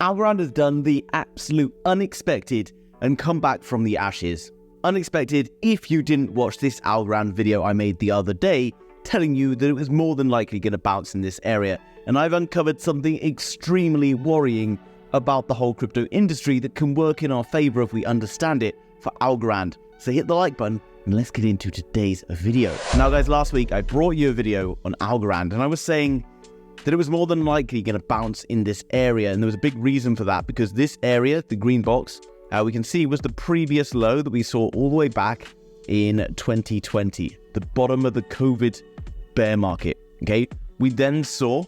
Algorand has done the absolute unexpected and come back from the ashes. Unexpected if you didn't watch this Algorand video I made the other day telling you that it was more than likely going to bounce in this area, and I've uncovered something extremely worrying about the whole crypto industry that can work in our favor if we understand it for Algorand. So hit the like button and let's get into today's video. Now guys, last week I brought you a video on Algorand and I was saying that it was more than likely going to bounce in this area, and there was a big reason for that because this area, the green box, we can see was the previous low that we saw all the way back in 2020, the bottom of the COVID bear market. Okay, we then saw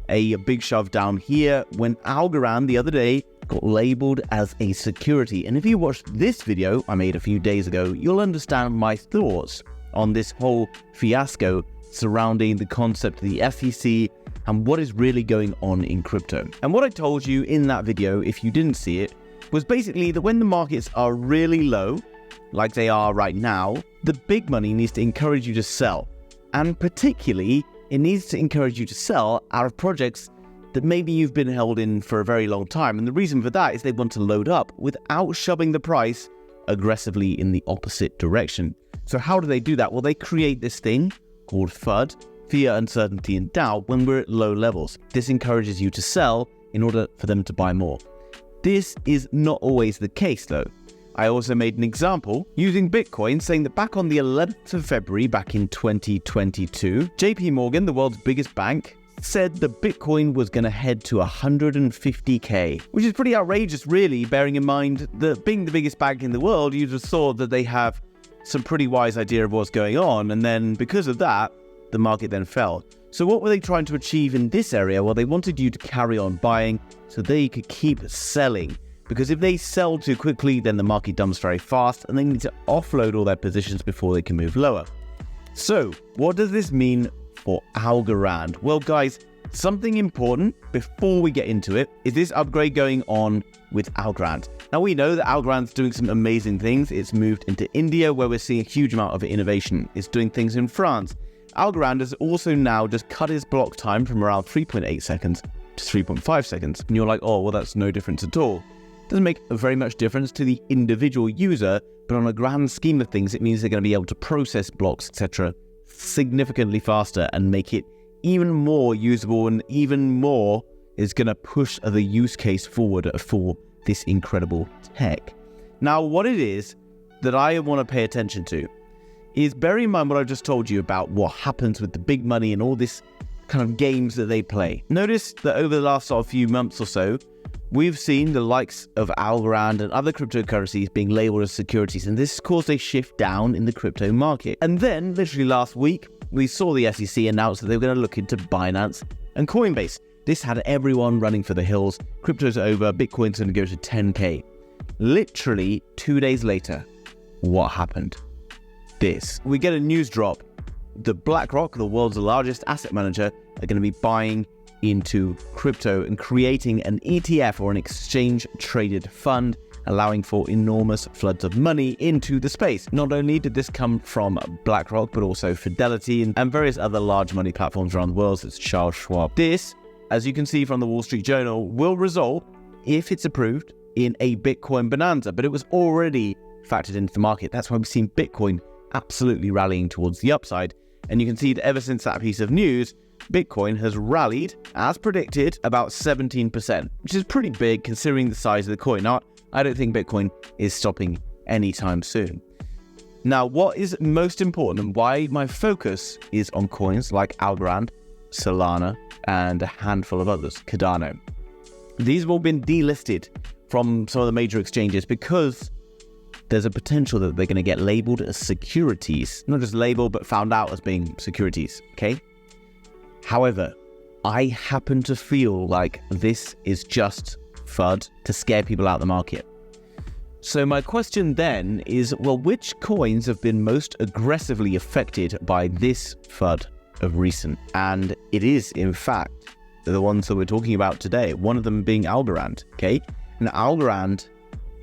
a big shove down here when Algorand the other day got labeled as a security. And if you watched this video I made a few days ago, you'll understand my thoughts on this whole fiasco surrounding the concept of the SEC and what is really going on in crypto. And what I told you in that video, if you didn't see it, was basically that when the markets are really low, like they are right now, the big money needs to encourage you to sell. And particularly, it needs to encourage you to sell out of projects that maybe you've been held in for a very long time. And the reason for that is they want to load up without shoving the price aggressively in the opposite direction. So how do they do that? Well, they create this thing called FUD, fear, uncertainty, and doubt when we're at low levels. This encourages you to sell in order for them to buy more. This is not always the case though. I also made an example using Bitcoin, saying that back on the 11th of February back in 2022, JP Morgan, the world's biggest bank, said that Bitcoin was going to head to 150k, which is pretty outrageous really, bearing in mind that being the biggest bank in the world, you just thought that they have some pretty wise idea of what's going on, and then because of that, the market then fell. So what were they trying to achieve in this area? Well, they wanted you to carry on buying so they could keep selling. Because if they sell too quickly, then the market dumps very fast and they need to offload all their positions before they can move lower. So what does this mean for Algorand? Well guys, something important before we get into it is this upgrade going on with Algorand. Now we know that Algorand's doing some amazing things. It's moved into India where we're seeing a huge amount of innovation. It's doing things in France. Algorand has also now just cut his block time from around 3.8 seconds to 3.5 seconds. And you're like, oh, well, that's no difference at all. Doesn't make very much difference to the individual user, but on a grand scheme of things, it means they're going to be able to process blocks, etc., significantly faster and make it even more usable, and even more is going to push the use case forward for this incredible tech. Now, what it is that I want to pay attention to is bear in mind what I've just told you about what happens with the big money and all this kind of games that they play. Notice that over the last few months or so, we've seen the likes of Algorand and other cryptocurrencies being labeled as securities, and this has caused a shift down in the crypto market. And then, literally last week, we saw the SEC announce that they were going to look into Binance and Coinbase. This had everyone running for the hills. Crypto's over, Bitcoin's going to go to 10k. Literally 2 days later, what happened? This. We get a news drop. The BlackRock, the world's largest asset manager, are going to be buying into crypto and creating an ETF or an exchange traded fund, allowing for enormous floods of money into the space. Not only did this come from BlackRock, but also Fidelity and various other large money platforms around the world, such as Charles Schwab. This, as you can see from the Wall Street Journal, will result, if it's approved, in a Bitcoin bonanza, but it was already factored into the market. That's why we've seen Bitcoin absolutely rallying towards the upside. And you can see that ever since that piece of news, Bitcoin has rallied, as predicted, about 17%, which is pretty big considering the size of the coin. Now, I don't think Bitcoin is stopping anytime soon. Now, what is most important and why my focus is on coins like Algorand, Solana, and a handful of others, Cardano. These have all been delisted from some of the major exchanges because there's a potential that they're going to get labeled as securities. Not just labeled, but found out as being securities, okay? However, I happen to feel like this is just FUD to scare people out of the market. So my question then is, well, which coins have been most aggressively affected by this FUD of recent? And it is, in fact, the ones that we're talking about today, one of them being Algorand, okay? And Algorand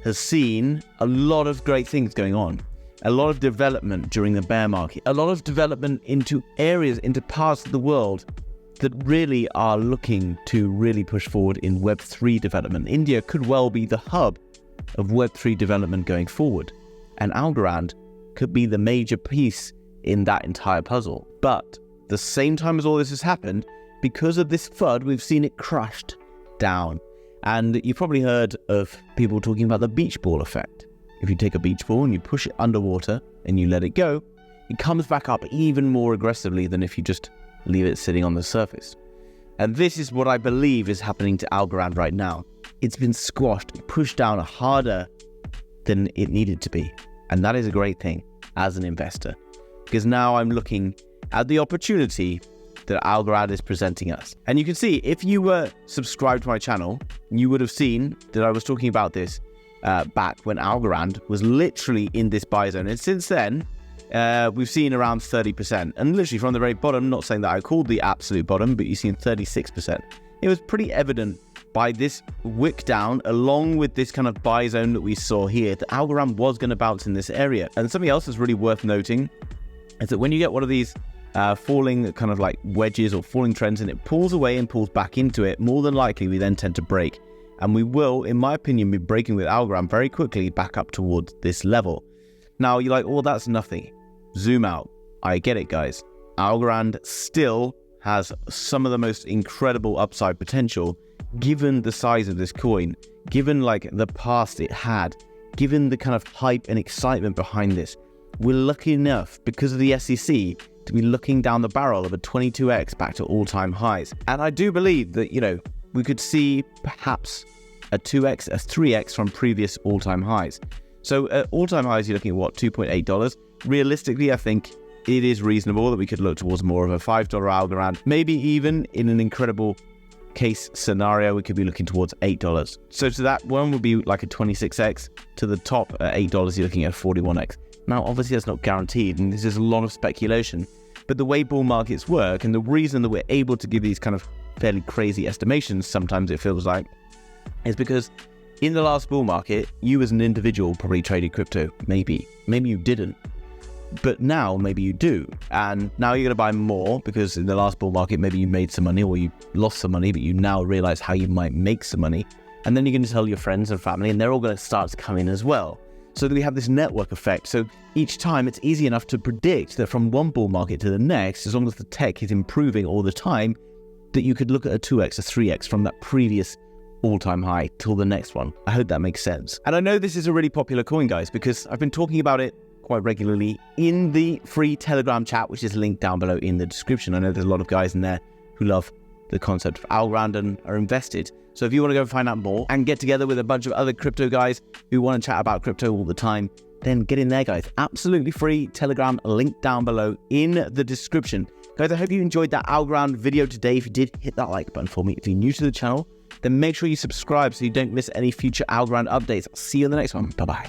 has seen a lot of great things going on. A lot of development during the bear market. A lot of development into areas, into parts of the world that really are looking to really push forward in Web3 development. India could well be the hub of Web3 development going forward, and Algorand could be the major piece in that entire puzzle. But the same time as all this has happened, because of this FUD, we've seen it crushed down. And you've probably heard of people talking about the beach ball effect. If you take a beach ball and you push it underwater and you let it go, it comes back up even more aggressively than if you just leave it sitting on the surface. And this is what I believe is happening to Algorand right now. It's been squashed and pushed down harder than it needed to be. And that is a great thing as an investor, because now I'm looking at the opportunity that Algorand is presenting us. And you can see, if you were subscribed to my channel, you would have seen that I was talking about this back when Algorand was literally in this buy zone. And since then, we've seen around 30%. And literally from the very bottom, not saying that I called the absolute bottom, but you've seen 36%. It was pretty evident by this wick down, along with this kind of buy zone that we saw here, that Algorand was going to bounce in this area. And something else that's really worth noting is that when you get one of these falling kind of like wedges or falling trends and it pulls away and pulls back into it, more than likely we then tend to break. And we will, in my opinion, be breaking with Algorand very quickly back up towards this level. Now you're like, oh, that's nothing. Zoom out. I get it, guys. Algorand still has some of the most incredible upside potential, given the size of this coin, given like the past it had, given the kind of hype and excitement behind this. We're lucky enough, because of the SEC, to be looking down the barrel of a 22x back to all-time highs. And I do believe that, you know, we could see perhaps a 2x, a 3x from previous all-time highs. So at all-time highs, you're looking at what, $2.8? Realistically, I think it is reasonable that we could look towards more of a $5 Algorand. Maybe even in an incredible case scenario, we could be looking towards $8. So to that one would be like a 26x. To the top at $8, you're looking at 41x. Now, obviously, that's not guaranteed, and this is a lot of speculation. But the way bull markets work, and the reason that we're able to give these kind of fairly crazy estimations, sometimes it feels like, is because in the last bull market, you as an individual probably traded crypto. Maybe you didn't. But now, maybe you do. And now you're going to buy more because in the last bull market, maybe you made some money or you lost some money, but you now realize how you might make some money. And then you're going to tell your friends and family, and they're all going to start to come in as well. So that we have this network effect. So each time it's easy enough to predict that from one bull market to the next, as long as the tech is improving all the time, that you could look at a 2x, a 3x from that previous all-time high till the next one. I hope that makes sense. And I know this is a really popular coin, guys, because I've been talking about it quite regularly in the free Telegram chat, which is linked down below in the description. I know there's a lot of guys in there who love the concept of Algorand and are invested. So if you want to go find out more and get together with a bunch of other crypto guys who want to chat about crypto all the time, then get in there, guys. Absolutely free Telegram, link down below in the description. Guys, I hope you enjoyed that Algorand video today. If you did, hit that like button for me. If you're new to the channel, then make sure you subscribe so you don't miss any future Algorand updates. I'll see you in the next one. Bye-bye.